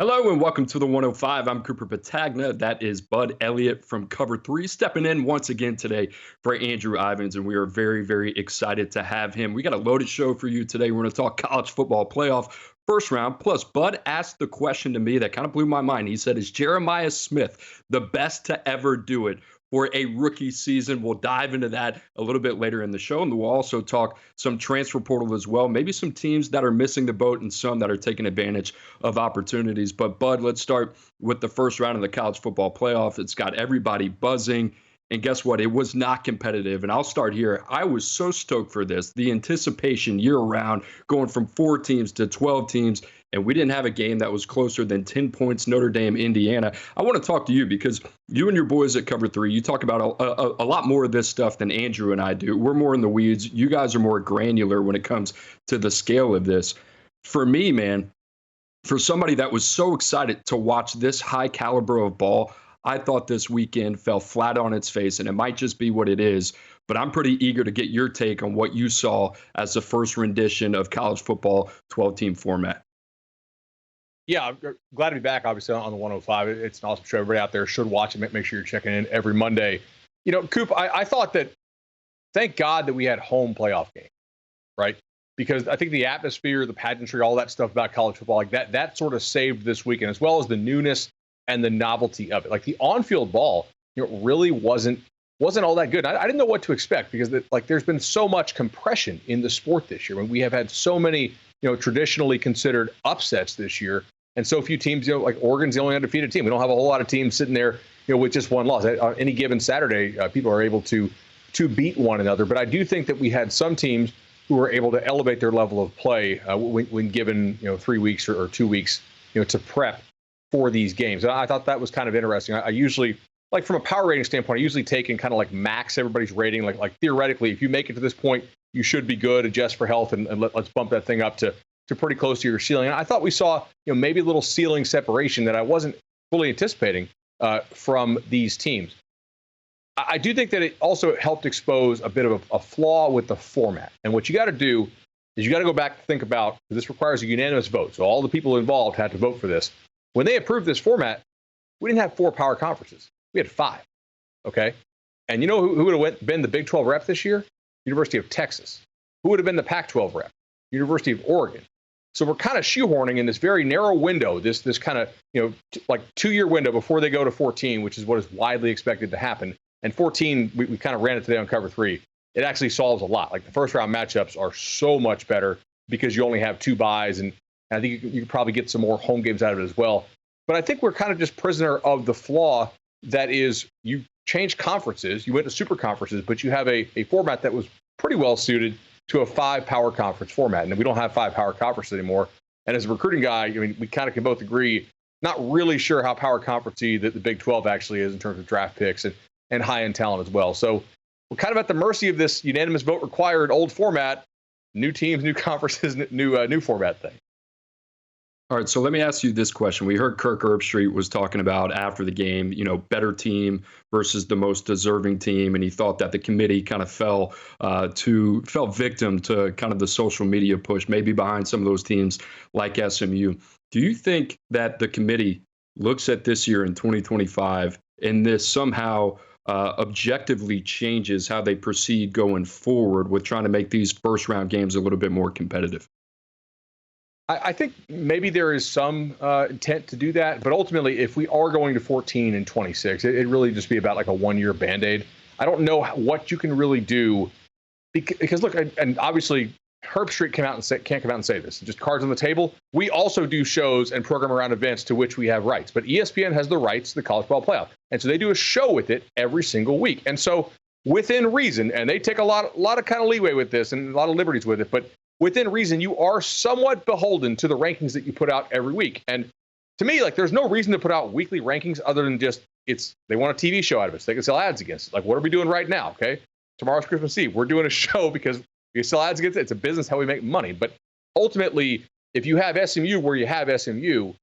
Hello and welcome to the 105. I'm Cooper Patagna. That is Bud Elliott from Cover 3 stepping in once again today for Andrew Ivins, and we are very, very excited to have him. We got a loaded show for you today. We're going to talk college football playoff first round. Plus, Bud asked the question to me that kind of blew my mind. He said, is Jeremiah Smith the best to ever do it for a rookie season? We'll dive into that a little bit later in the show, and we'll also talk some transfer portal as well, maybe some teams that are missing the boat and some that are taking advantage of opportunities. But, Bud, let's start with the first round of the college football playoff. It's got everybody buzzing. And guess what? It was not competitive. And I'll start here. I was so stoked for this. The anticipation year round, going from 4 teams to 12 teams. And we didn't have a game that was closer than 10 points, Notre Dame, Indiana. I want to talk to you because you and your boys at Cover 3, you talk about a lot more of this stuff than Andrew and I do. We're more in the weeds. You guys are more granular when it comes to the scale of this. For me, man, for somebody that was so excited to watch this high caliber of ball, I thought this weekend fell flat on its face, and it might just be what it is. But I'm pretty eager to get your take on what you saw as the first rendition of college football 12-team format. Yeah, I'm glad to be back, obviously, on the 105. It's an awesome show. Everybody out there should watch it. Make sure you're checking in every Monday. You know, Coop, I thought that, thank God that we had home playoff games, right? Because I think the atmosphere, the pageantry, all that stuff about college football, like that sort of saved this weekend, as well as the newness and the novelty of it. Like the on-field ball, really wasn't all that good. I didn't know what to expect because there's been so much compression in the sport this year. I mean, we have had so many, traditionally considered upsets this year, and so few teams. Like Oregon's the only undefeated team. We don't have a whole lot of teams sitting there, with just one loss. On any given Saturday, people are able to beat one another. But I do think that we had some teams who were able to elevate their level of play when given 3 weeks or 2 weeks, to prep for these games. And I thought that was kind of interesting. I usually, like from a power rating standpoint, I usually take and kind of like max everybody's rating. Like theoretically, if you make it to this point, you should be good, adjust for health, and let's bump that thing up to pretty close to your ceiling. And I thought we saw, maybe a little ceiling separation that I wasn't fully anticipating from these teams. I do think that it also helped expose a bit of a flaw with the format. And what you got to do is you got to go back and think about, this requires a unanimous vote. So all the people involved had to vote for this. When they approved this format, we didn't have 4 power conferences. We had 5, okay? And you know who would have been the Big 12 rep this year? University of Texas. Who would have been the Pac-12 rep? University of Oregon. So we're kind of shoehorning in this very narrow window, this kind of, like 2-year window before they go to 14, which is what is widely expected to happen. And 14, we kind of ran it today on Cover 3. It actually solves a lot. Like the first round matchups are so much better because you only have 2 byes, and I think you could probably get some more home games out of it as well. But I think we're kind of just prisoner of the flaw that is, you change conferences, you went to super conferences, but you have a format that was pretty well suited to a 5 power conference format. And we don't have 5 power conferences anymore. And as a recruiting guy, we kind of can both agree, not really sure how power conference-y the Big 12 actually is in terms of draft picks and high-end talent as well. So we're kind of at the mercy of this unanimous vote required old format, new teams, new conferences, new format thing. All right, so let me ask you this question. We heard Kirk Herbstreit was talking about after the game, better team versus the most deserving team, and he thought that the committee kind of fell victim to kind of the social media push, maybe behind some of those teams like SMU. Do you think that the committee looks at this year in 2025 and this somehow objectively changes how they proceed going forward with trying to make these first round games a little bit more competitive? I think maybe there is some intent to do that, but ultimately, if we are going to 14 and 26, it'd really just be about like a 1-year Band-Aid. I don't know what you can really do because look, and obviously Herbstreit can't come out and say this. Just cards on the table. We also do shows and program around events to which we have rights, but ESPN has the rights to the college football playoff, and so they do a show with it every single week. And so within reason, and they take a lot of kind of leeway with this and a lot of liberties with it, but within reason, you are somewhat beholden to the rankings that you put out every week. And to me, like, there's no reason to put out weekly rankings other than just they want a TV show out of it so they can sell ads against it. Like, what are we doing right now? Okay, tomorrow's Christmas Eve. We're doing a show because we sell ads against it. It's a business, how we make money. But ultimately, if you have SMU where you have SMU,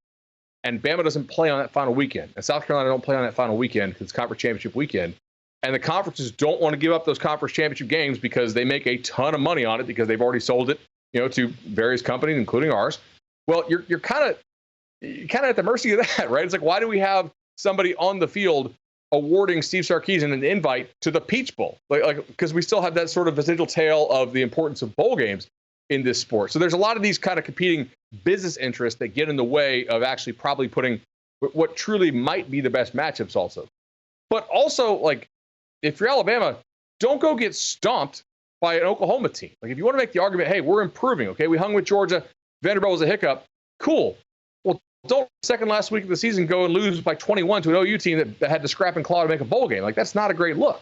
and Bama doesn't play on that final weekend, and South Carolina don't play on that final weekend because it's conference championship weekend, and the conferences don't want to give up those conference championship games because they make a ton of money on it because they've already sold it, to various companies, including ours. Well, you're kind of you're kind of at the mercy of that, right? It's like, why do we have somebody on the field awarding Steve Sarkisian an invite to the Peach Bowl? Like because we still have that sort of residual tale of the importance of bowl games in this sport. So there's a lot of these kind of competing business interests that get in the way of actually probably putting what truly might be the best matchups also. But also, like, if you're Alabama, don't go get stomped by an Oklahoma team. Like, if you want to make the argument, hey, we're improving, okay, we hung with Georgia, Vanderbilt was a hiccup, cool. Well, don't second last week of the season go and lose by 21 to an OU team that had to scrap and claw to make a bowl game. Like, that's not a great look.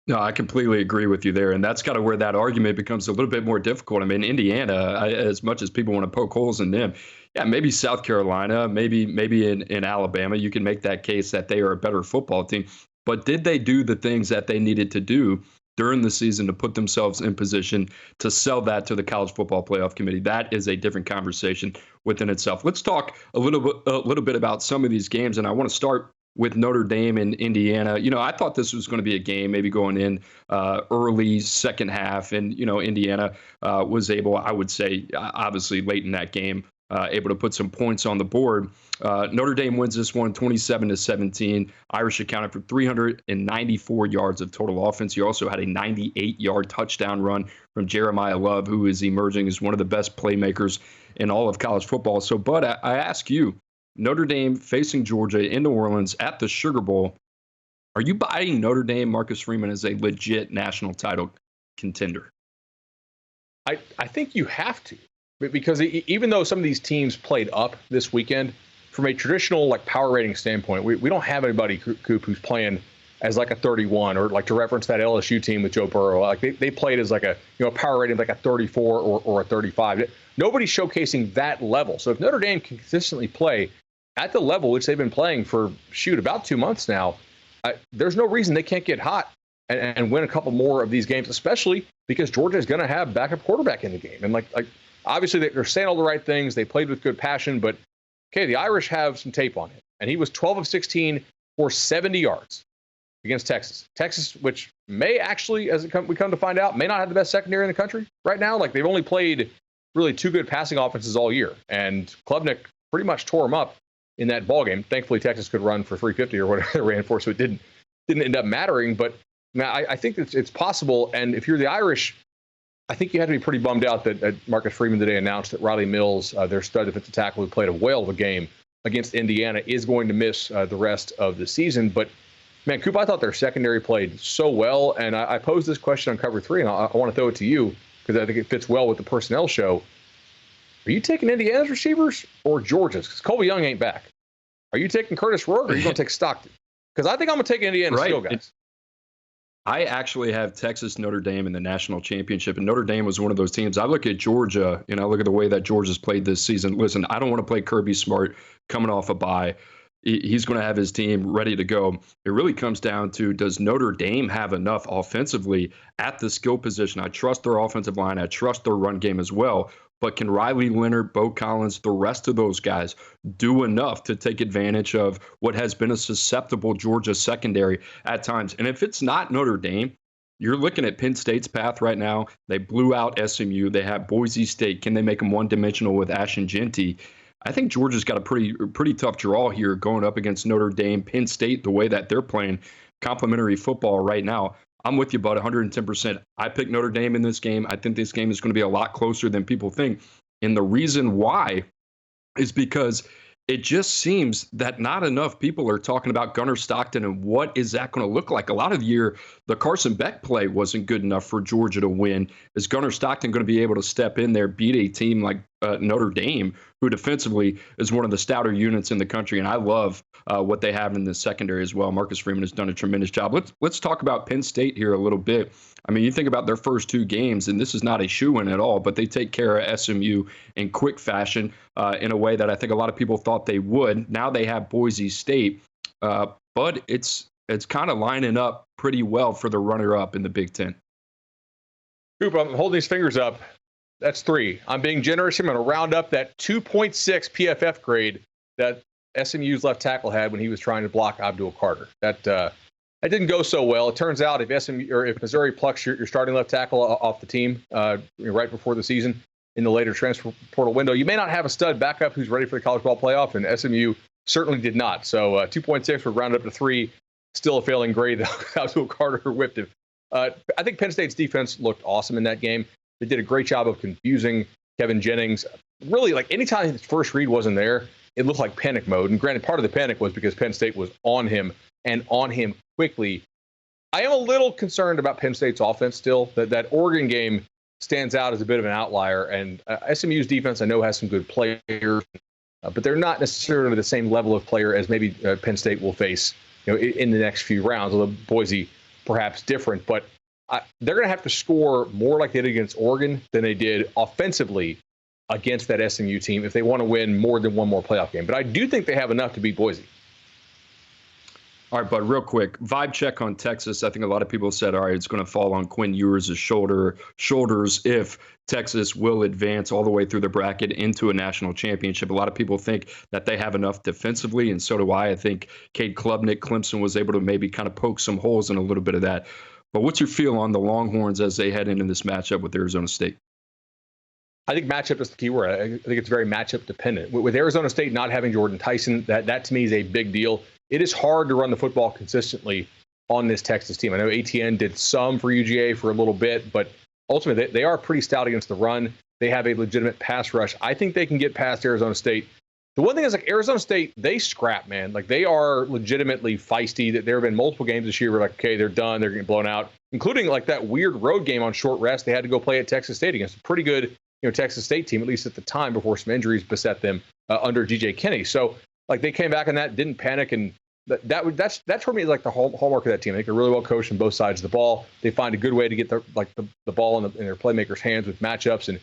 No, I completely agree with you there. And that's kind of where that argument becomes a little bit more difficult. I mean, Indiana, as much as people want to poke holes in them, yeah, maybe South Carolina, maybe in Alabama, you can make that case that they are a better football team. But did they do the things that they needed to do during the season to put themselves in position to sell that to the College Football Playoff Committee? That is a different conversation within itself. Let's talk a little bit about some of these games. And I want to start with Notre Dame and Indiana. You know, I thought this was going to be a game maybe going in early second half. And, you know, Indiana was able, I would say, obviously late in that game, able to put some points on the board. Notre Dame wins this one 27-17. Irish accounted for 394 yards of total offense. You also had a 98-yard touchdown run from Jeremiah Love, who is emerging as one of the best playmakers in all of college football. So, Bud, I ask you, Notre Dame facing Georgia in New Orleans at the Sugar Bowl. Are you buying Notre Dame, Marcus Freeman, as a legit national title contender? I think you have to, because even though some of these teams played up this weekend, from a traditional like power rating standpoint, we don't have anybody, Coop, who's playing as like a 31, or like to reference that LSU team with Joe Burrow. Like they played as like a power rating like a 34 or a 35. Nobody's showcasing that level. So if Notre Dame can consistently play at the level which they've been playing for, about 2 months now, there's no reason they can't get hot and win a couple more of these games, especially because Georgia is going to have backup quarterback in the game. And like obviously they're saying all the right things. They played with good passion, but okay, the Irish have some tape on him. And he was 12 of 16 for 70 yards against Texas. Texas, which may actually, we come to find out, may not have the best secondary in the country right now. Like, they've only played really two good passing offenses all year. And Klubnik pretty much tore them up in that ballgame. Thankfully, Texas could run for 350 or whatever they ran for, so it didn't end up mattering. But I think it's possible. And if you're the Irish, I think you have to be pretty bummed out that Marcus Freeman today announced that Riley Mills, their stud defensive tackle who played a whale of a game against Indiana, is going to miss the rest of the season. But, man, Coop, I thought their secondary played so well. And I posed this question on Cover 3, and I want to throw it to you because I think it fits well with the personnel show. Are you taking Indiana's receivers or Georgia's? Because Colby Young ain't back. Are you taking Curtis Rourke, or are you going to take Stockton? Because I think I'm going to take Indiana still, guys. I actually have Texas Notre Dame in the national championship, and Notre Dame was one of those teams. I look at Georgia, and I look at the way that Georgia's played this season. Listen, I don't want to play Kirby Smart coming off a bye. He's going to have his team ready to go. It really comes down to, does Notre Dame have enough offensively at the skill position? I trust their offensive line. I trust their run game as well. But can Riley Leonard, Bo Collins, the rest of those guys do enough to take advantage of what has been a susceptible Georgia secondary at times? And if it's not Notre Dame, you're looking at Penn State's path right now. They blew out SMU. They have Boise State. Can they make them one-dimensional with Ashton Jeanty? I think Georgia's got a pretty tough draw here going up against Notre Dame, Penn State, the way that they're playing complimentary football right now. I'm with you, bud, 110%. I picked Notre Dame in this game. I think this game is going to be a lot closer than people think. And the reason why is because it just seems that not enough people are talking about Gunnar Stockton and what is that going to look like. A lot of the year, the Carson Beck play wasn't good enough for Georgia to win. Is Gunnar Stockton going to be able to step in there, beat a team like Notre Dame, who defensively is one of the stouter units in the country? And I love what they have in the secondary as well. Marcus Freeman has done a tremendous job. Let's talk about Penn State here a little bit. I mean, you think about their first two games, and this is not a shoo-in at all, but they take care of SMU in quick fashion in a way that I think a lot of people thought they would. Now they have Boise State, but it's kind of lining up pretty well for the runner-up in the Big Ten. Coop, I'm holding these fingers up. That's 3. I'm being generous. I'm going to round up that 2.6 PFF grade that SMU's left tackle had when he was trying to block Abdul Carter. That didn't go so well. It turns out if Missouri plucks your starting left tackle off the team right before the season, in the later transfer portal window. You may not have a stud backup who's ready for the college ball playoff, and SMU certainly did not. So 2.6 would round up to 3. Still a failing grade, though. That was Carter whipped him. I think Penn State's defense looked awesome in that game. They did a great job of confusing Kevin Jennings. Really, like anytime his first read wasn't there, it looked like panic mode. And granted, part of the panic was because Penn State was on him and on him quickly. I am a little concerned about Penn State's offense still. That Oregon game stands out as a bit of an outlier. And SMU's defense, I know, has some good players, but they're not necessarily the same level of player as maybe Penn State will face, in the next few rounds. Although Boise perhaps different, but they're going to have to score more like they did against Oregon than they did offensively against that SMU team if they want to win more than one more playoff game. But I do think they have enough to beat Boise. All right, bud, real quick, vibe check on Texas. I think a lot of people said, all right, it's going to fall on Quinn Ewers' shoulders if Texas will advance all the way through the bracket into a national championship. A lot of people think that they have enough defensively, and so do I. I think Cade Klubnik, Clemson, was able to maybe kind of poke some holes in a little bit of that. But what's your feel on the Longhorns as they head into this matchup with Arizona State? I think matchup is the key word. I think it's very matchup dependent. With Arizona State not having Jordan Tyson, that to me is a big deal. It is hard to run the football consistently on this Texas team. I know ATN did some for UGA for a little bit, but ultimately they are pretty stout against the run. They have a legitimate pass rush. I think they can get past Arizona State. The one thing is, like, Arizona State, they scrap, man. Like, they are legitimately feisty. There have been multiple games this year where, like, okay, they're done, they're getting blown out, including, like, that weird road game on short rest. They had to go play at Texas State against a pretty good, Texas State team, at least at the time, before some injuries beset them under G.J. Kinney. So, like, they came back on that, didn't panic, and that's for me, like, the hallmark of that team. I think they're really well coached on both sides of the ball. They find a good way to get the ball in their playmakers' hands with matchups. And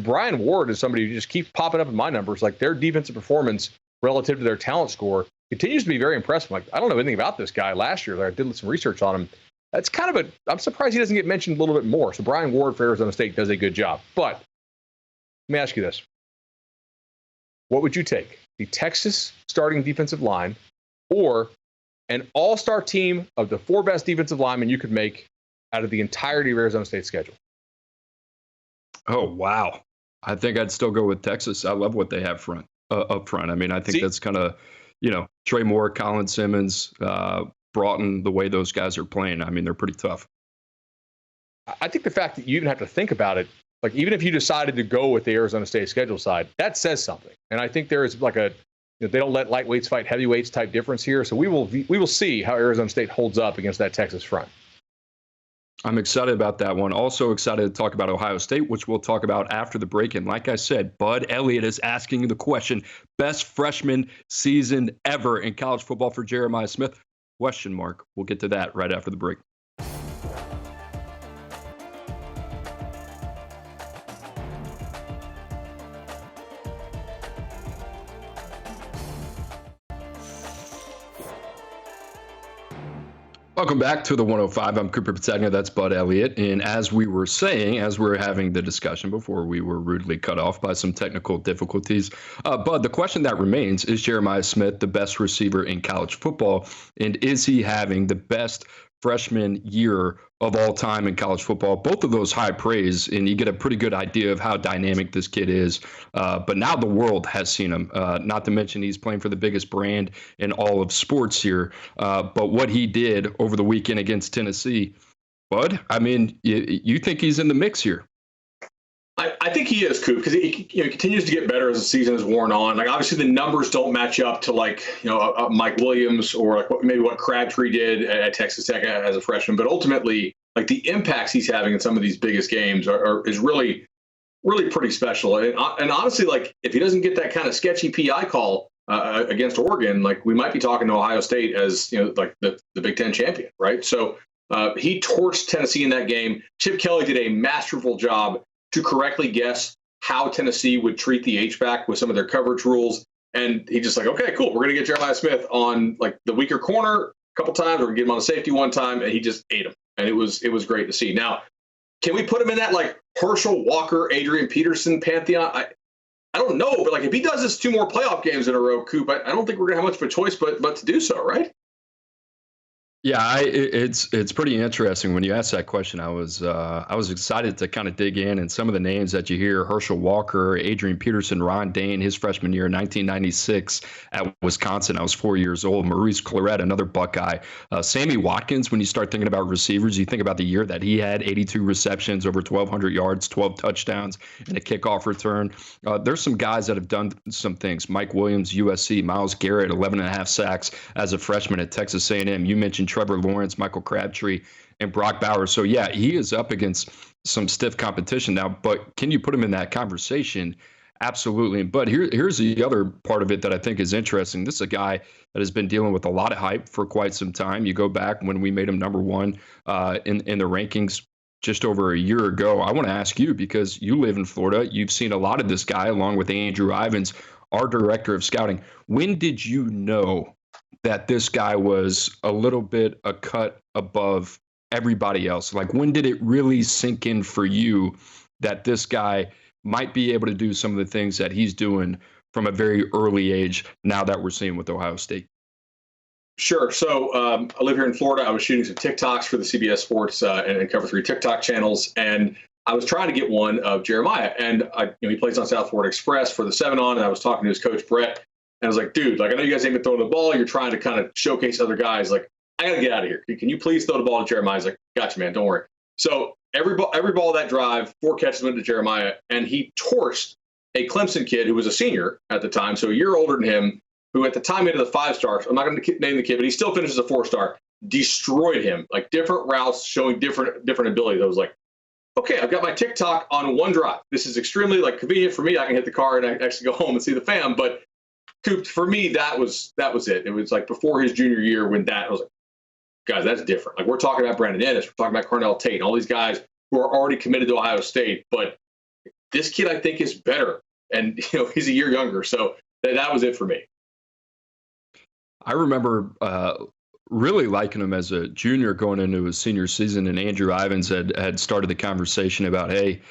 Brian Ward is somebody who just keeps popping up in my numbers. Like, their defensive performance relative to their talent score continues to be very impressive. Like, I don't know anything about this guy last year. I did some research on him. That's kind of I'm surprised he doesn't get mentioned a little bit more. So Brian Ward for Arizona State does a good job. But let me ask you this. What would you take? The Texas starting defensive line or an all-star team of the 4 best defensive linemen you could make out of the entirety of Arizona State's schedule? Oh, wow. I think I'd still go with Texas. I love what they have up front. I mean, I think that's kind of, Trey Moore, Colin Simmons, Broughton, the way those guys are playing. I mean, they're pretty tough. I think the fact that you even have to think about it, like, even if you decided to go with the Arizona State schedule side, that says something. And I think there is like they don't let lightweights fight heavyweights type difference here. So we will see how Arizona State holds up against that Texas front. I'm excited about that one. Also excited to talk about Ohio State, which we'll talk about after the break. And like I said, Bud Elliott is asking the question, best freshman season ever in college football for Jeremiah Smith? Question mark. We'll get to that right after the break. Welcome back to the 105. I'm Cooper Patagna. That's Bud Elliott. And as we were saying, as we were having the discussion before we were rudely cut off by some technical difficulties, Bud, the question that remains, is Jeremiah Smith the best receiver in college football? And is he having the best freshman year of all time in college football? Both of those high praise, and you get a pretty good idea of how dynamic this kid is. But now the world has seen him, not to mention he's playing for the biggest brand in all of sports here. But what he did over the weekend against Tennessee, Bud, I mean, you think he's in the mix here? I think he is, Coop, because he continues to get better as the season has worn on. Like, obviously, the numbers don't match up to, like, Mike Williams or like maybe what Crabtree did at Texas Tech as a freshman. But ultimately, like, the impacts he's having in some of these biggest games is really, really pretty special. And honestly, like, if he doesn't get that kind of sketchy PI call against Oregon, like, we might be talking to Ohio State as like the Big Ten champion, right? So he torched Tennessee in that game. Chip Kelly did a masterful job to correctly guess how Tennessee would treat the H-back with some of their coverage rules. And he just like, okay, cool. We're going to get Jeremiah Smith on like the weaker corner a couple times. We're going to get him on the safety one time. And he just ate him. And it was great to see. Now, can we put him in that like Herschel Walker, Adrian Peterson pantheon? I don't know. But like, if he does this 2 more playoff games in a row, Coop, I don't think we're going to have much of a choice but to do so, right? Yeah, it's pretty interesting when you asked that question. I was excited to kind of dig in, and some of the names that you hear: Herschel Walker, Adrian Peterson, Ron Dane, his freshman year in 1996 at Wisconsin. I was 4 years old. Maurice Claret, another Buckeye. Sammy Watkins. When you start thinking about receivers, you think about the year that he had: 82 receptions, over 1,200 yards, 12 touchdowns, and a kickoff return. There's some guys that have done some things. Mike Williams, USC. Myles Garrett, 11 and a half sacks as a freshman at Texas A&M. You mentioned Trevor Lawrence, Michael Crabtree, and Brock Bowers. So, yeah, he is up against some stiff competition now, but can you put him in that conversation? Absolutely. But here's the other part of it that I think is interesting. This is a guy that has been dealing with a lot of hype for quite some time. You go back when we made him number one in the rankings just over a year ago. I want to ask you, because you live in Florida, you've seen a lot of this guy along with Andrew Ivins, our director of scouting. When did you know that this guy was a little bit a cut above everybody else? Like, when did it really sink in for you that this guy might be able to do some of the things that he's doing from a very early age now that we're seeing with Ohio State? Sure. So I live here in Florida. I was shooting some TikToks for the CBS Sports and Cover 3 TikTok channels, and I was trying to get one of Jeremiah. And he plays on South Florida Express for the 7 on, and I was talking to his coach, Brett. And I was like, dude, like, I know you guys ain't been throwing the ball. You're trying to kind of showcase other guys. Like, I got to get out of here. Can you please throw the ball to Jeremiah? He's like, gotcha, man. Don't worry. So every ball that drive, 4 catches went to Jeremiah, and he torched a Clemson kid who was a senior at the time, so a year older than him, who at the time made it a 5-star. I'm not going to name the kid, but he still finishes a 4-star. Destroyed him, like different routes showing different abilities. I was like, okay, I've got my TikTok on one drive. This is extremely convenient for me. I can hit the car and I actually go home and see the fam. But Coop, for me, that was it. It was like before his junior year when I was like, guys, that's different. Like, we're talking about Brandon Ennis, we're talking about Cornell Tate, and all these guys who are already committed to Ohio State. But this kid, I think, is better, and he's a year younger. So that was it for me. I remember really liking him as a junior going into his senior season, and Andrew Ivins had started the conversation about, hey,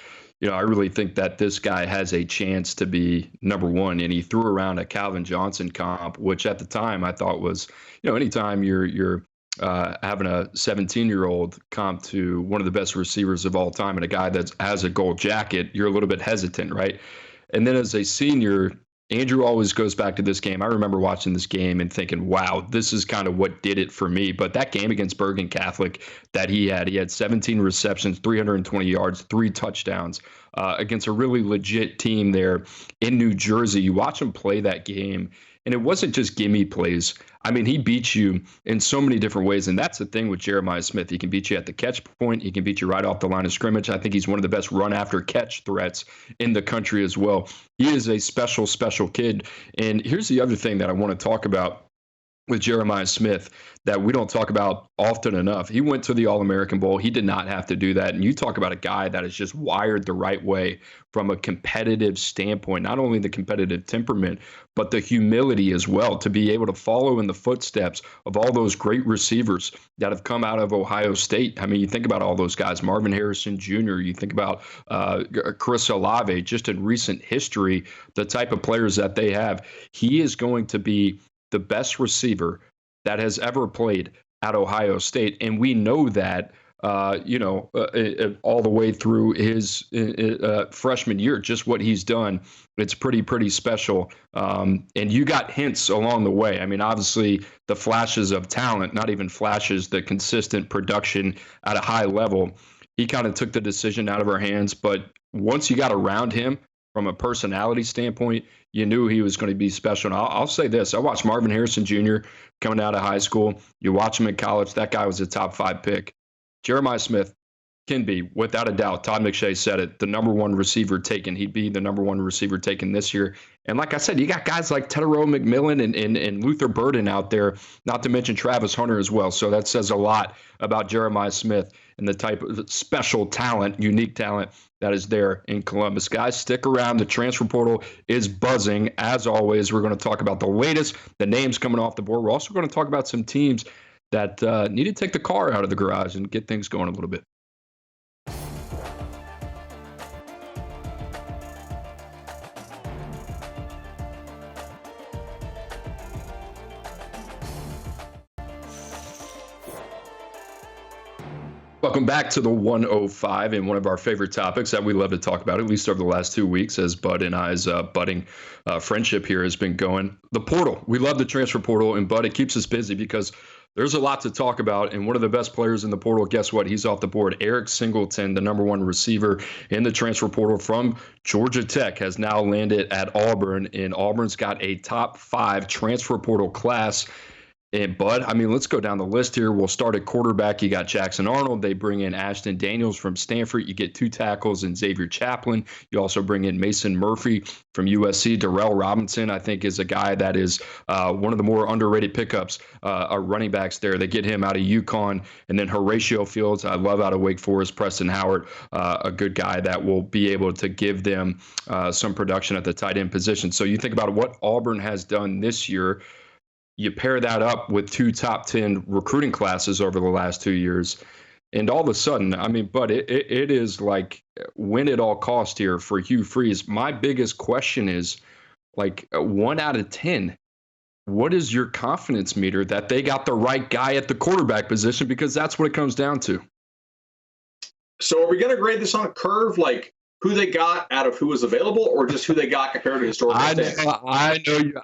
I really think that this guy has a chance to be number one. And he threw around a Calvin Johnson comp, which at the time I thought was, anytime you're having a 17-year-old comp to one of the best receivers of all time and a guy that has a gold jacket, you're a little bit hesitant, right? And then as a senior, Andrew always goes back to this game. I remember watching this game and thinking, wow, this is kind of what did it for me. But that game against Bergen Catholic that he had 17 receptions, 320 yards, 3 touchdowns against a really legit team there in New Jersey. You watch him play that game, and it wasn't just gimme plays. I mean, he beats you in so many different ways, and that's the thing with Jeremiah Smith. He can beat you at the catch point. He can beat you right off the line of scrimmage. I think he's one of the best run-after-catch threats in the country as well. He is a special, special kid. And here's the other thing that I want to talk about with Jeremiah Smith that we don't talk about often enough. He went to the All-American Bowl. He did not have to do that. And you talk about a guy that is just wired the right way from a competitive standpoint, not only the competitive temperament, but the humility as well, to be able to follow in the footsteps of all those great receivers that have come out of Ohio State. I mean, you think about all those guys, Marvin Harrison Jr., you think about Chris Olave, just in recent history, the type of players that they have. He is going to be the best receiver that has ever played at Ohio State. And we know that, all the way through his freshman year, just what he's done. It's pretty special. And you got hints along the way. I mean, obviously the flashes of talent, not even flashes, the consistent production at a high level. He kind of took the decision out of our hands. But once you got around him from a personality standpoint, you knew he was going to be special. And I'll say this. I watched Marvin Harrison Jr. coming out of high school. You watch him in college. That guy was a top 5 pick. Jeremiah Smith can be, without a doubt, Todd McShay said it, the number one receiver taken. He'd be the number one receiver taken this year. And like I said, you got guys like Tedero McMillan and Luther Burden out there, not to mention Travis Hunter as well. So that says a lot about Jeremiah Smith and the type of special talent, unique talent that is there in Columbus. Guys, stick around. The transfer portal is buzzing. As always, we're going to talk about the latest, the names coming off the board. We're also going to talk about some teams that need to take the car out of the garage and get things going a little bit. Welcome back to the 105 and one of our favorite topics that we love to talk about, at least over the last 2 weeks, as Bud and I's budding friendship here has been going. The portal. We love the transfer portal, and Bud, it keeps us busy because there's a lot to talk about. And one of the best players in the portal, guess what? He's off the board. Eric Singleton, the number one receiver in the transfer portal from Georgia Tech, has now landed at Auburn, and Auburn's got a top 5 transfer portal class. And Bud, I mean, let's go down the list here. We'll start at quarterback. You got Jackson Arnold. They bring in Ashton Daniels from Stanford. You get 2 tackles and Xavier Chaplin. You also bring in Mason Murphy from USC. Darrell Robinson, I think, is a guy that is one of the more underrated pickups, running backs there. They get him out of UConn. And then Horatio Fields, I love out of Wake Forest. Preston Howard, a good guy that will be able to give them some production at the tight end position. So you think about what Auburn has done this year. You pair that up with 2 top 10 recruiting classes over the last 2 years, and all of a sudden, I mean, but it is like win at all cost here for Hugh Freeze. My biggest question is, like, 1 out of 10, what is your confidence meter that they got the right guy at the quarterback position? Because that's what it comes down to. So are we going to grade this on a curve, like who they got out of who was available, or just who they got compared to historical standards?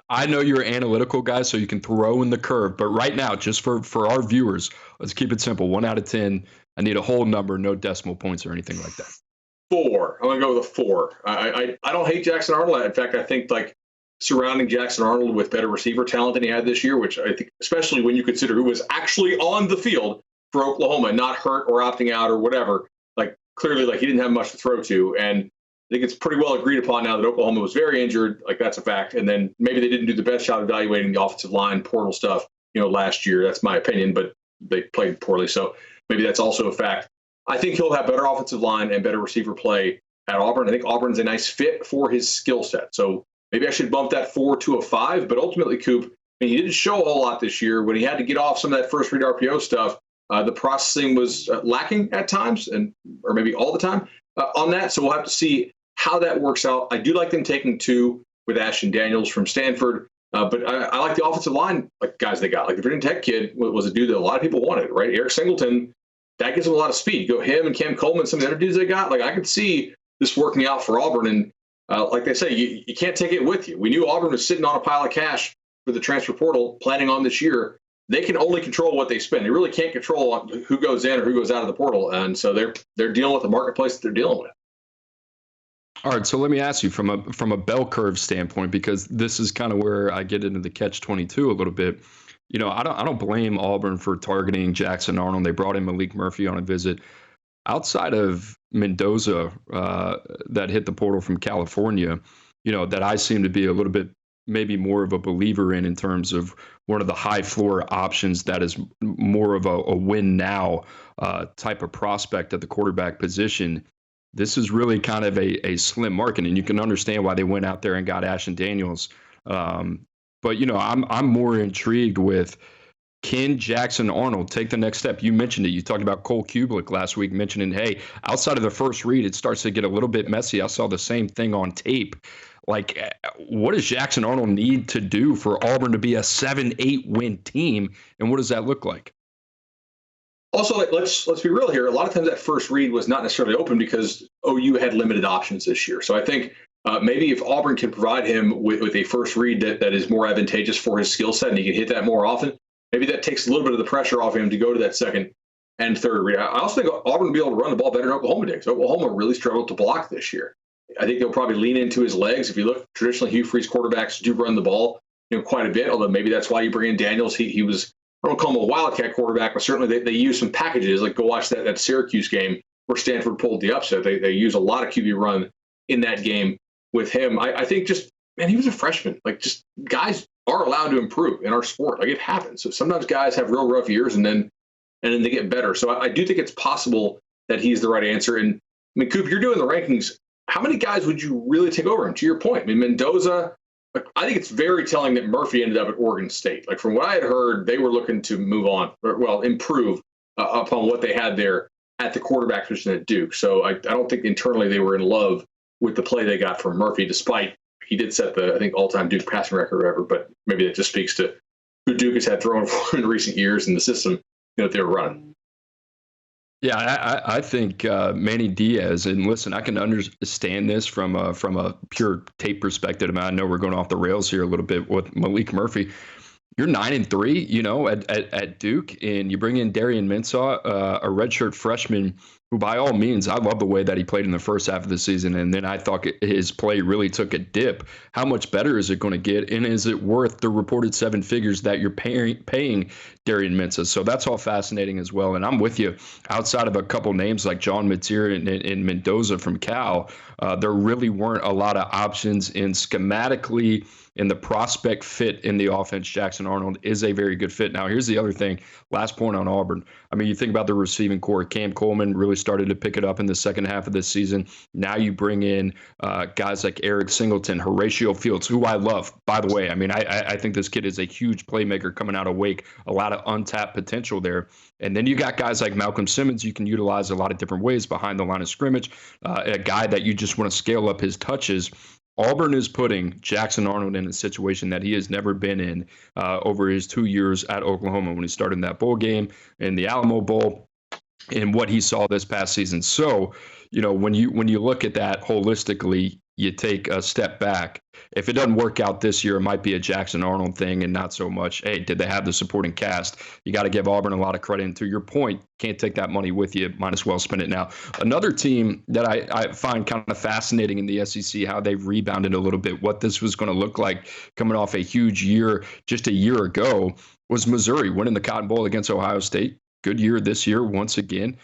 I know you're an analytical guy, so you can throw in the curve. But right now, just for our viewers, let's keep it simple. 1 out of 10. I need a whole number, no decimal points or anything like that. 4. I'm going to go with a 4. I don't hate Jackson Arnold. In fact, I think like surrounding Jackson Arnold with better receiver talent than he had this year, which I think, especially when you consider who was actually on the field for Oklahoma, not hurt or opting out or whatever, like clearly like he didn't have much to throw to. And I think it's pretty well agreed upon now that Oklahoma was very injured. Like that's a fact. And then maybe they didn't do the best job evaluating the offensive line portal stuff, last year. That's my opinion, but they played poorly. So maybe that's also a fact. I think he'll have better offensive line and better receiver play at Auburn. I think Auburn's a nice fit for his skill set. So maybe I should bump that 4 to a 5, but ultimately, Coop, I mean, he didn't show a whole lot this year. When he had to get off some of that first read RPO stuff, the processing was lacking at times, or maybe all the time on that. So we'll have to see how that works out. I do like them taking 2 with Ashton Daniels from Stanford, but I like the offensive line guys they got. Like the Virginia Tech kid was a dude that a lot of people wanted, right? Eric Singleton, that gives him a lot of speed. Go him and Cam Coleman, some of the other dudes they got. Like I could see this working out for Auburn. And like they say, you can't take it with you. We knew Auburn was sitting on a pile of cash for the transfer portal planning on this year. They can only control what they spend. They really can't control who goes in or who goes out of the portal. And so they're dealing with the marketplace that they're dealing with. All right, so let me ask you from a bell curve standpoint, because this is kind of where I get into the catch-22 a little bit. I don't blame Auburn for targeting Jackson Arnold. They brought in Malik Murphy on a visit. Outside of Mendoza, that hit the portal from California, that I seem to be a little bit maybe more of a believer in terms of one of the high floor options that is more of a win now type of prospect at the quarterback position. This is really kind of a slim market, and you can understand why they went out there and got Ashton Daniels. But I'm more intrigued with, can Jackson Arnold take the next step? You mentioned it. You talked about Cole Kublik last week, mentioning, hey, outside of the first read, it starts to get a little bit messy. I saw the same thing on tape. Like, what does Jackson Arnold need to do for Auburn to be a 7-8 win team, and what does that look like? Also, let's be real here. A lot of times that first read was not necessarily open because OU had limited options this year. So I think maybe if Auburn can provide him with a first read that is more advantageous for his skill set and he can hit that more often, maybe that takes a little bit of the pressure off him to go to that second and third read. I also think Auburn will be able to run the ball better than Oklahoma did, because Oklahoma really struggled to block this year. I think they'll probably lean into his legs. If you look, traditionally Hugh Freeze quarterbacks do run the ball quite a bit, although maybe that's why you bring in Daniels. He was, I don't call him a wildcat quarterback, but certainly they use some packages. Like go watch that Syracuse game where Stanford pulled the upset. They use a lot of QB run in that game with him. I think he was a freshman. Like just guys are allowed to improve in our sport. Like it happens. So sometimes guys have real rough years and then they get better. So I do think it's possible that he's the right answer. And I mean, Coop, you're doing the rankings. How many guys would you really take over him? To your point, I mean, Mendoza, I think it's very telling that Murphy ended up at Oregon State. Like from what I had heard, they were looking to move on, improve upon what they had there at the quarterback position at Duke. So I don't think internally they were in love with the play they got from Murphy, despite he did set the, I think, all-time Duke passing record or whatever. But maybe that just speaks to who Duke has had thrown for in recent years and the system that they were running. Yeah, I think Manny Diaz, and listen, I can understand this from a pure tape perspective. I mean, I know we're going off the rails here a little bit with Malik Murphy. You're 9-3, at Duke, and you bring in Darian Mensah, a redshirt freshman who, by all means, I love the way that he played in the first half of the season, and then I thought his play really took a dip. How much better is it going to get, and is it worth the reported seven figures that you're paying Darian Mensah? So that's all fascinating as well, and I'm with you. Outside of a couple names like John Mateer and Mendoza from Cal, there really weren't a lot of options, and schematically, and the prospect fit in the offense, Jackson Arnold is a very good fit. Now, here's the other thing. Last point on Auburn. I mean, you think about the receiving core. Cam Coleman really started to pick it up in the second half of this season. Now you bring in guys like Eric Singleton, Horatio Fields, who I love, by the way. I mean, I think this kid is a huge playmaker coming out of Wake, a lot of untapped potential there. And then you got guys like Malcolm Simmons you can utilize a lot of different ways behind the line of scrimmage, a guy that you just want to scale up his touches. Auburn is putting Jackson Arnold in a situation that he has never been in over his 2 years at Oklahoma when he started in that bowl game in the Alamo Bowl and what he saw this past season. So, when you look at that holistically, you take a step back. If it doesn't work out this year, it might be a Jackson Arnold thing and not so much, hey, did they have the supporting cast? You got to give Auburn a lot of credit. And to your point, can't take that money with you. Might as well spend it now. Another team that I find kind of fascinating in the SEC, how they've rebounded a little bit, what this was going to look like coming off a huge year just a year ago, was Missouri winning the Cotton Bowl against Ohio State. Good year this year, once again,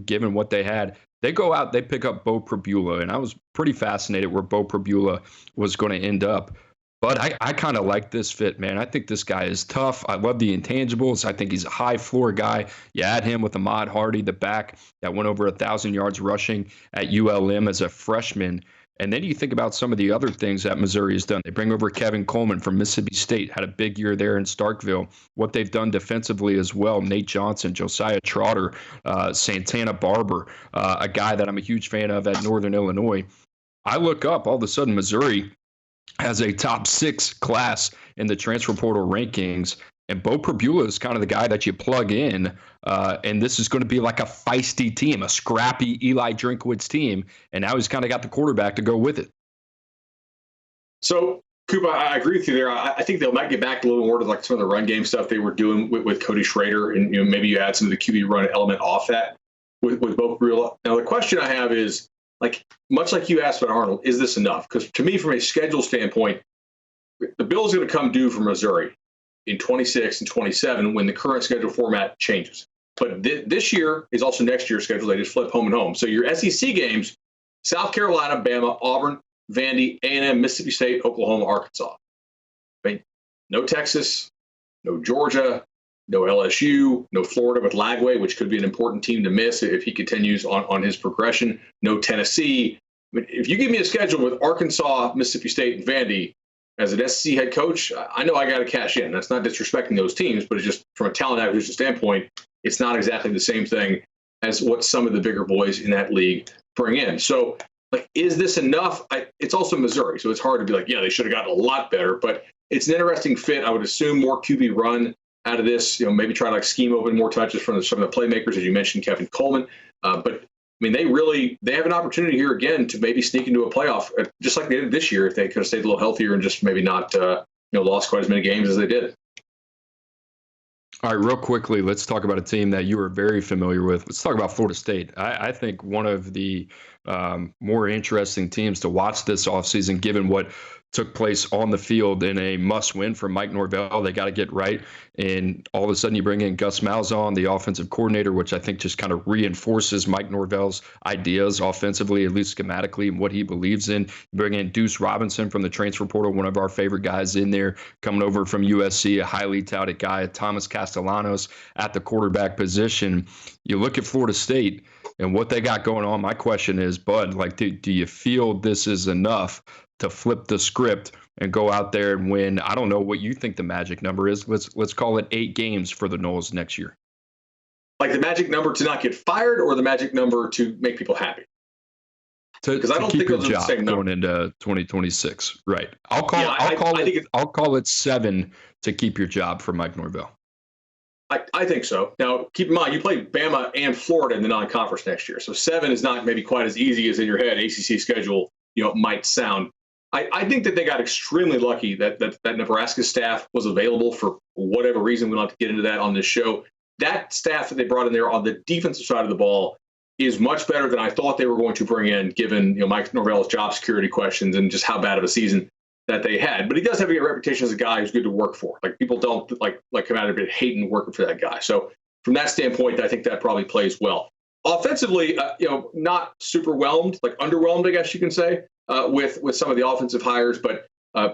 given what they had. They go out, they pick up Bo Prabula, and I was pretty fascinated where Bo Prabula was going to end up. But I kind of like this fit, man. I think this guy is tough. I love the intangibles. I think he's a high floor guy. You add him with Ahmad Hardy, the back that went over 1,000 yards rushing at ULM as a freshman. And then you think about some of the other things that Missouri has done. They bring over Kevin Coleman from Mississippi State, had a big year there in Starkville. What they've done defensively as well, Nate Johnson, Josiah Trotter, Santana Barber, a guy that I'm a huge fan of at Northern Illinois. I look up, all of a sudden, Missouri has a top 6 class in the transfer portal rankings. And Bo Prabula is kind of the guy that you plug in, and this is going to be like a feisty team, a scrappy Eli Drinkwitz team. And now he's kind of got the quarterback to go with it. So, Coop, I agree with you there. I think they might get back a little more to like some of the run game stuff they were doing with Cody Schrader, and maybe you add some of the QB run element off that with Bo Prabula. Now, the question I have is, like, much like you asked about Arnold, is this enough? Because to me, from a schedule standpoint, the bill is going to come due for Missouri in 26 and 27 when the current schedule format changes. But this year is also next year's schedule. They just flip home and home. So your SEC games, South Carolina, Bama, Auburn, Vandy, A&M, Mississippi State, Oklahoma, Arkansas. I mean, no Texas, no Georgia, no LSU, no Florida with Lagway, which could be an important team to miss if he continues on his progression. No Tennessee. I mean, if you give me a schedule with Arkansas, Mississippi State, and Vandy, as an SEC head coach, I know I got to cash in. That's not disrespecting those teams, but it's just from a talent acquisition standpoint, it's not exactly the same thing as what some of the bigger boys in that league bring in. So, like, is this enough? It's also Missouri, so it's hard to be like, yeah, they should have gotten a lot better. But it's an interesting fit. I would assume more QB run out of this. Maybe try to like scheme open more touches from some of the playmakers, as you mentioned, Kevin Coleman. But I mean, they have an opportunity here again to maybe sneak into a playoff, just like they did this year if they could have stayed a little healthier and just maybe not, lost quite as many games as they did. All right, real quickly, let's talk about a team that you are very familiar with. Let's talk about Florida State. I think one of the more interesting teams to watch this offseason, given what took place on the field in a must-win for Mike Norvell. They got to get right. And all of a sudden you bring in Gus Malzahn, the offensive coordinator, which I think just kind of reinforces Mike Norvell's ideas offensively, at least schematically, and what he believes in. You bring in Deuce Robinson from the transfer portal, one of our favorite guys in there, coming over from USC, a highly touted guy, Thomas Castellanos at the quarterback position. You look at Florida State and what they got going on. My question is, Bud, like, do you feel this is enough to flip the script and go out there and win? I don't know what you think the magic number is. Let's call it 8 games for the Noles next year. Like the magic number to not get fired, or the magic number to make people happy? Because I don't think those are the same number going into 2026. Right. I'll call it 7 to keep your job for Mike Norvell. I think so. Now, keep in mind, you play Bama and Florida in the non-conference next year, so 7 is not maybe quite as easy as in your head ACC schedule might sound. I think that they got extremely lucky that Nebraska staff was available for whatever reason. We don't have to get into that on this show. That staff that they brought in there on the defensive side of the ball is much better than I thought they were going to bring in, given Mike Norvell's job security questions and just how bad of a season that they had. But he does have a reputation as a guy who's good to work for. Like, people don't like come out of it hating working for that guy. So from that standpoint, I think that probably plays well. Offensively, not super whelmed, like underwhelmed, I guess you can say, with some of the offensive hires, but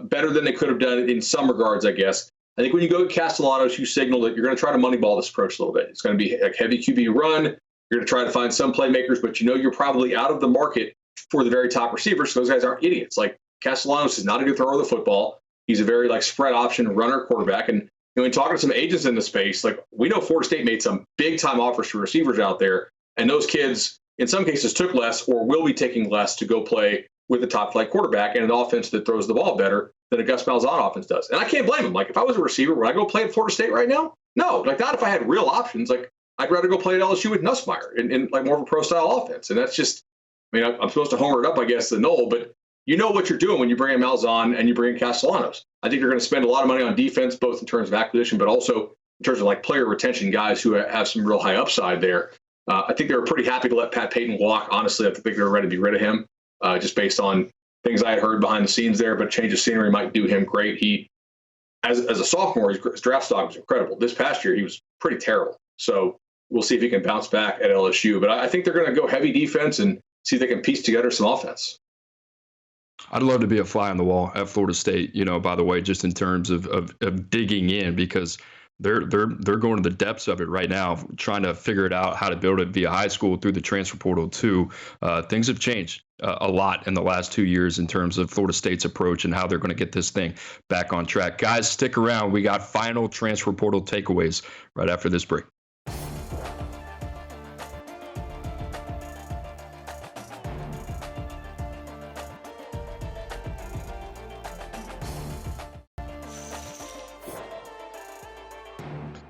better than they could have done in some regards, I guess. I think when you go to Castellanos, you signal that you're going to try to moneyball this approach a little bit. It's going to be a heavy QB run. You're going to try to find some playmakers, but you're probably out of the market for the very top receivers. So those guys aren't idiots. Like, Castellanos is not a good thrower of the football. He's a very spread option runner quarterback. And in talking to some agents in the space, we know Florida State made some big time offers to receivers out there, and those kids in some cases took less or will be taking less to go play with a top flight quarterback and an offense that throws the ball better than a Gus Malzahn offense does. And I can't blame him. Like, if I was a receiver, would I go play at Florida State right now? No, not if I had real options. I'd rather go play at LSU with Nussmeier in more of a pro style offense. And that's just, I'm supposed to homer it up, I guess, to Noel, but you know what you're doing when you bring in Malzahn and you bring in Castellanos. I think you're going to spend a lot of money on defense, both in terms of acquisition, but also in terms of player retention, guys who have some real high upside there. I think they were pretty happy to let Pat Payton walk. Honestly, I think they were ready to be rid of him, just based on things I had heard behind the scenes there. But change of scenery might do him great. He, as a sophomore, his draft stock was incredible. This past year, he was pretty terrible. So we'll see if he can bounce back at LSU. But I think they're going to go heavy defense and see if they can piece together some offense. I'd love to be a fly on the wall at Florida State, by the way, just in terms of digging in, because they're going to the depths of it right now, trying to figure it out, how to build it via high school through the transfer portal too. Things have changed a lot in the last 2 years in terms of Florida State's approach and how they're going to get this thing back on track. Guys, stick around. We got final transfer portal takeaways right after this break.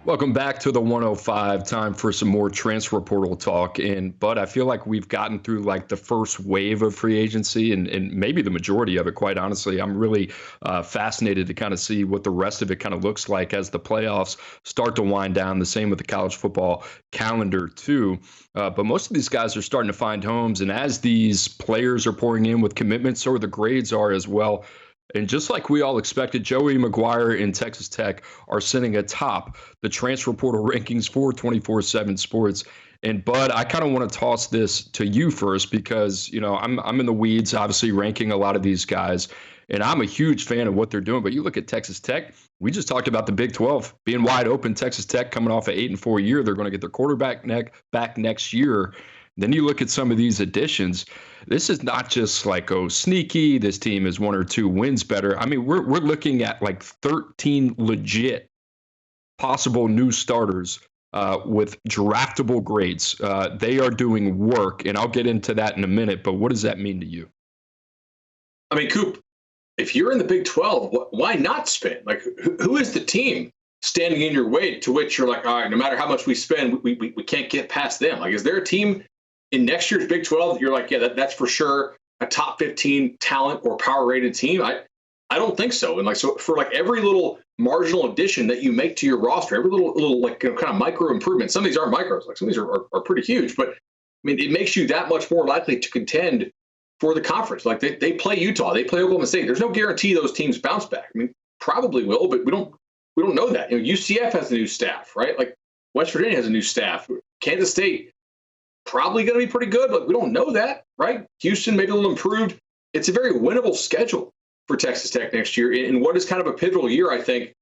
Welcome back to the 105. Time for some more transfer portal talk. But I feel like we've gotten through the first wave of free agency and maybe the majority of it, quite honestly. I'm really fascinated to kind of see what the rest of it kind of looks like as the playoffs start to wind down. The same with the college football calendar too. But most of these guys are starting to find homes. And as these players are pouring in with commitments, so the grades are as well. And just like we all expected, Joey McGuire and Texas Tech are sitting atop the transfer portal rankings for 24/7 Sports. And Bud, I kind of want to toss this to you first because, I'm in the weeds, obviously ranking a lot of these guys, and I'm a huge fan of what they're doing. But you look at Texas Tech. We just talked about the Big 12 being wide open. Texas Tech coming off an 8-4 year. They're going to get their quarterback back next year. Then you look at some of these additions. This is not just sneaky. This team is 1 or 2 wins better. I mean, we're looking at 13 legit possible new starters with draftable grades. They are doing work, and I'll get into that in a minute. But what does that mean to you? I mean, Coop, if you're in the Big 12, why not spend? Who is the team standing in your way to which you're all right, no matter how much we spend, we can't get past them? Is there a team in next year's Big 12 that you're yeah, that's for sure a top 15 talent or power rated team? I don't think so. And so for every little marginal addition that you make to your roster, every little kind of micro improvement, some of these aren't micros, some of these are pretty huge, but I mean, it makes you that much more likely to contend for the conference. They play Utah, they play Oklahoma State. There's no guarantee those teams bounce back. I mean, probably will, but we don't know that. UCF has a new staff, right? West Virginia has a new staff. Kansas State probably going to be pretty good, but we don't know that, right? Houston maybe a little improved. It's a very winnable schedule for Texas Tech next year in what is kind of a pivotal year, I think,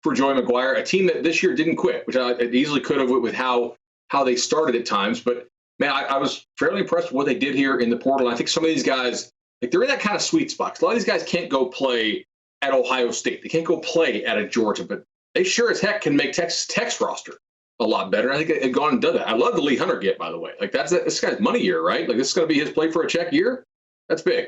for Joey McGuire, a team that this year didn't quit, which I easily could have with how they started at times. But, man, I was fairly impressed with what they did here in the portal. And I think some of these guys, they're in that kind of sweet spot. A lot of these guys can't go play at Ohio State. They can't go play at a Georgia, but they sure as heck can make Texas Tech's roster a lot better. I think they've gone and done that. I love the Lee Hunter get, by the way. This guy's money year, right? This is going to be his play for a check year. That's big.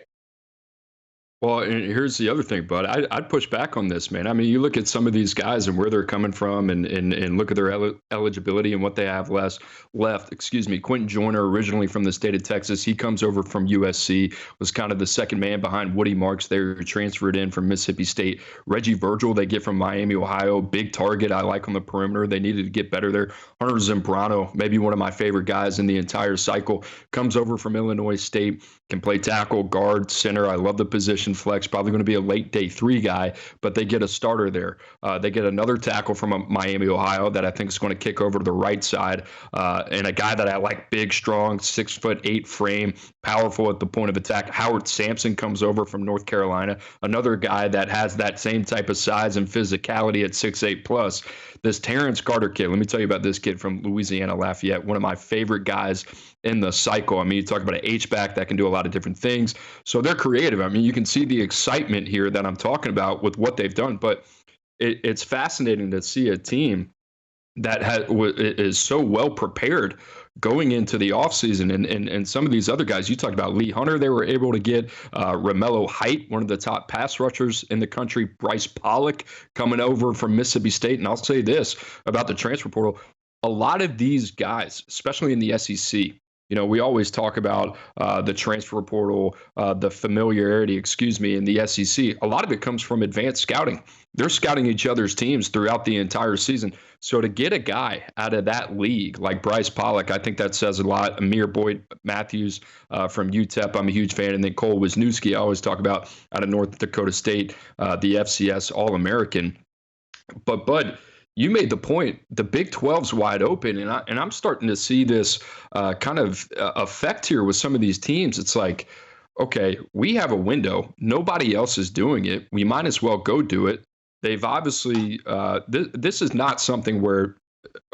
Well, and here's the other thing, bud. I'd push back on this, man. I mean, you look at some of these guys and where they're coming from, and look at their eligibility and what they have left. Excuse me. Quentin Joyner, originally from the state of Texas, he comes over from USC, was kind of the second man behind Woody Marks there, who transferred in from Mississippi State. Reggie Virgil, they get from Miami, Ohio. Big target, I like on the perimeter. They needed to get better there. Hunter Zambrano, maybe one of my favorite guys in the entire cycle, comes over from Illinois State, can play tackle, guard, center. I love the position flex. Probably going to be a late day 3 guy, but they get a starter there. They get another tackle from Miami, Ohio, that I think is going to kick over to the right side, and a guy that I like, big, strong, 6'8" frame, powerful at the point of attack. Howard Sampson comes over from North Carolina, another guy that has that same type of size and physicality at 6'8 plus. This Terrence Carter kid, let me tell you about this kid from Louisiana Lafayette, one of my favorite guys in the cycle. I mean, you talk about an H-back that can do a lot of different things. So they're creative. I mean, you can see the excitement here that I'm talking about with what they've done. But it's fascinating to see a team that is so well prepared going into the offseason. And some of these other guys, you talked about Lee Hunter, they were able to get Romello Height, one of the top pass rushers in the country, Bryce Pollock coming over from Mississippi State. And I'll say this about the transfer portal. A lot of these guys, especially in the SEC, we always talk about the transfer portal, the familiarity, in the SEC. A lot of it comes from advanced scouting. They're scouting each other's teams throughout the entire season. So to get a guy out of that league like Bryce Pollock, I think that says a lot. Amir Boyd Matthews from UTEP, I'm a huge fan. And then Cole Wisniewski, I always talk about out of North Dakota State, the FCS All-American. But, Bud, you made the point. The Big 12's wide open, and I'm starting to see this kind of effect here with some of these teams. It's like, okay, we have a window. Nobody else is doing it. We might as well go do it. They've obviously this is not something where,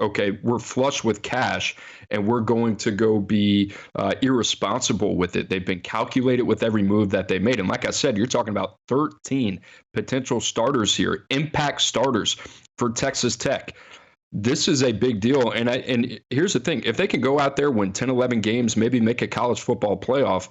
okay, we're flush with cash and we're going to go be irresponsible with it. They've been calculated with every move that they made. And like I said, you're talking about 13 potential starters here, impact starters for Texas Tech. This is a big deal. And here's the thing. If they can go out there, win 10, 11 games, maybe make a college football playoff,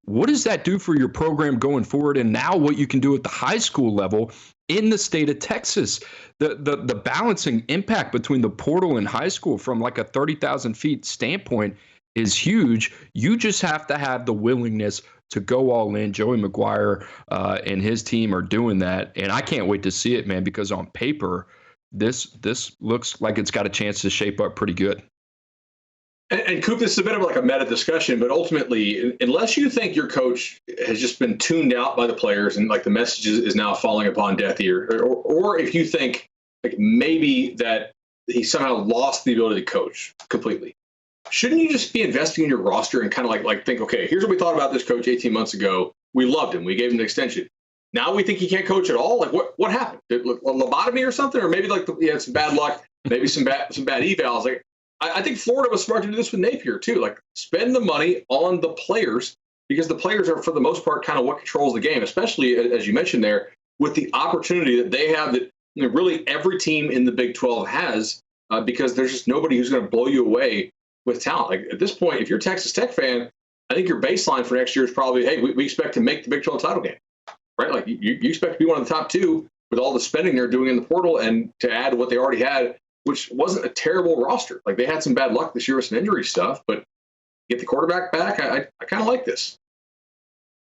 what does that do for your program going forward? And now what you can do at the high school level in the state of Texas, the balancing impact between the portal and high school from like a 30,000 feet standpoint is huge. You just have to have the willingness to go all in. Joey McGuire and his team are doing that. And I can't wait to see it, man, because on paper, this looks like it's got a chance to shape up pretty good. And Coop, this is a bit of like a meta discussion, but ultimately, unless you think your coach has just been tuned out by the players and like the message is now falling upon deaf ear, or if you think like maybe that he somehow lost the ability to coach completely, shouldn't you just be investing in your roster and kind of like think, okay, here's what we thought about this coach 18 months ago. We loved him. We gave him an extension. Now we think he can't coach at all. Like what happened? Did a lobotomy or something, or maybe like he had some bad luck, maybe some bad evals. Like I think Florida was smart to do this with Napier too. Like spend the money on the players because the players are for the most part kind of what controls the game, especially as you mentioned there with the opportunity that they have that really every team in the Big 12 has because there's just nobody who's going to blow you away with talent. Like at this point, if you're a Texas Tech fan, I think your baseline for next year is probably, hey, we expect to make the Big 12 title game, right? Like you expect to be one of the top 2 with all the spending they're doing in the portal and to add what they already had, which wasn't a terrible roster. Like they had some bad luck this year with some injury stuff, but get the quarterback back. I kind of like this.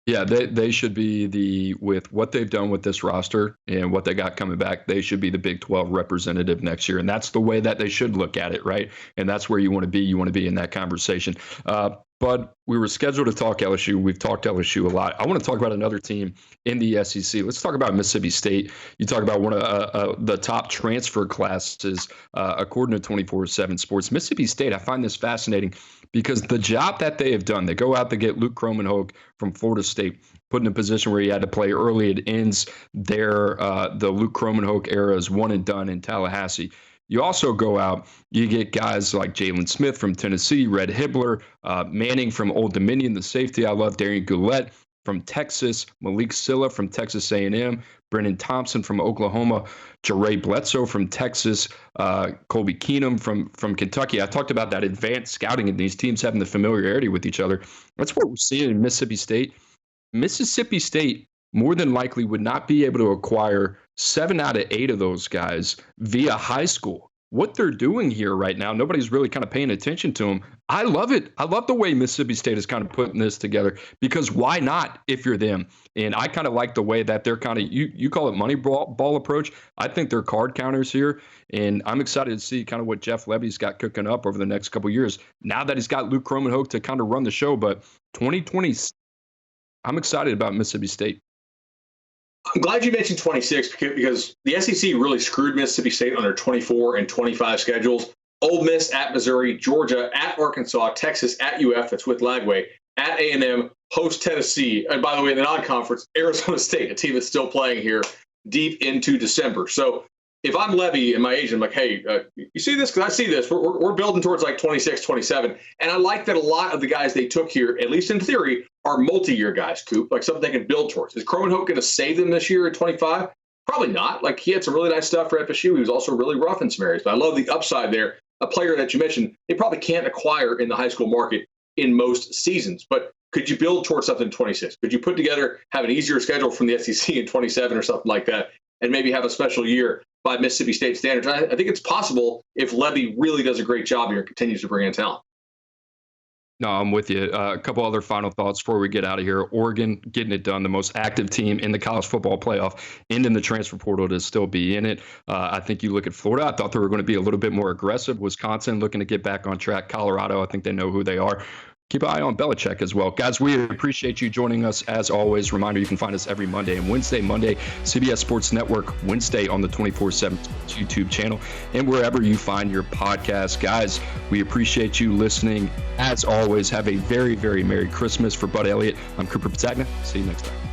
Yeah, they should be with what they've done with this roster and what they got coming back, they should be the Big 12 representative next year. And that's the way that they should look at it, right? And that's where you want to be. You want to be in that conversation. But we were scheduled to talk LSU. We've talked LSU a lot. I want to talk about another team in the SEC. Let's talk about Mississippi State. You talk about one of the top transfer classes according to 24/7 Sports. Mississippi State, I find this fascinating because the job that they have done, they go out to get Luke Kromenhoek from Florida State, put in a position where he had to play early. It ends there. The Luke Kromenhoek era is one and done in Tallahassee. You also go out, you get guys like Jalen Smith from Tennessee, Red Hibbler, Manning from Old Dominion, the safety I love, Darian Goulet from Texas, Malik Silla from Texas A&M, Brennan Thompson from Oklahoma, Jeray Bledsoe from Texas, Colby Keenum from Kentucky. I talked about that advanced scouting and these teams having the familiarity with each other. That's what we're seeing in Mississippi State. Mississippi State more than likely would not be able to acquire 7 out of 8 of those guys via high school. What they're doing here right now, nobody's really kind of paying attention to them. I love it. I love the way Mississippi State is kind of putting this together, because why not if you're them? And I kind of like the way that they're kind of, you call it money ball approach. I think they're card counters here. And I'm excited to see kind of what Jeff Levy's got cooking up over the next couple of years. Now that he's got Luke Kromenhoek to kind of run the show, but 2020, I'm excited about Mississippi State. I'm glad you mentioned 26 because the SEC really screwed Mississippi State on their 24 and 25 schedules. Ole Miss at Missouri, Georgia at Arkansas, Texas at UF, that's with Lagway, at A&M, host Tennessee. And by the way, in the non-conference, Arizona State, a team that's still playing here deep into December. So if I'm Levy and my agent, I'm like, hey, you see this? Because I see this. We're building towards like 26, 27. And I like that a lot of the guys they took here, at least in theory, are multi-year guys, Coop, like something they can build towards. Is Kromenhoek going to save them this year at 25? Probably not. Like, he had some really nice stuff for FSU. He was also really rough in some areas. But I love the upside there. A player that you mentioned, they probably can't acquire in the high school market in most seasons. But could you build towards something in 26? Could you put together, have an easier schedule from the SEC in 27 or something like that, and maybe have a special year by Mississippi State standards? I think it's possible if Levy really does a great job here and continues to bring in talent. No, I'm with you. A couple other final thoughts before we get out of here. Oregon getting it done, the most active team in the college football playoff and in the transfer portal to still be in it. I think you look at Florida, I thought they were going to be a little bit more aggressive. Wisconsin looking to get back on track. Colorado, I think they know who they are. Keep an eye on Belichick as well. Guys, we appreciate you joining us as always. Reminder, you can find us every Monday and Wednesday. Monday, CBS Sports Network. Wednesday on the 24/7 YouTube channel and wherever you find your podcast. Guys, we appreciate you listening. As always, have a very, very Merry Christmas. For Bud Elliott, I'm Cooper Patagna. See you next time.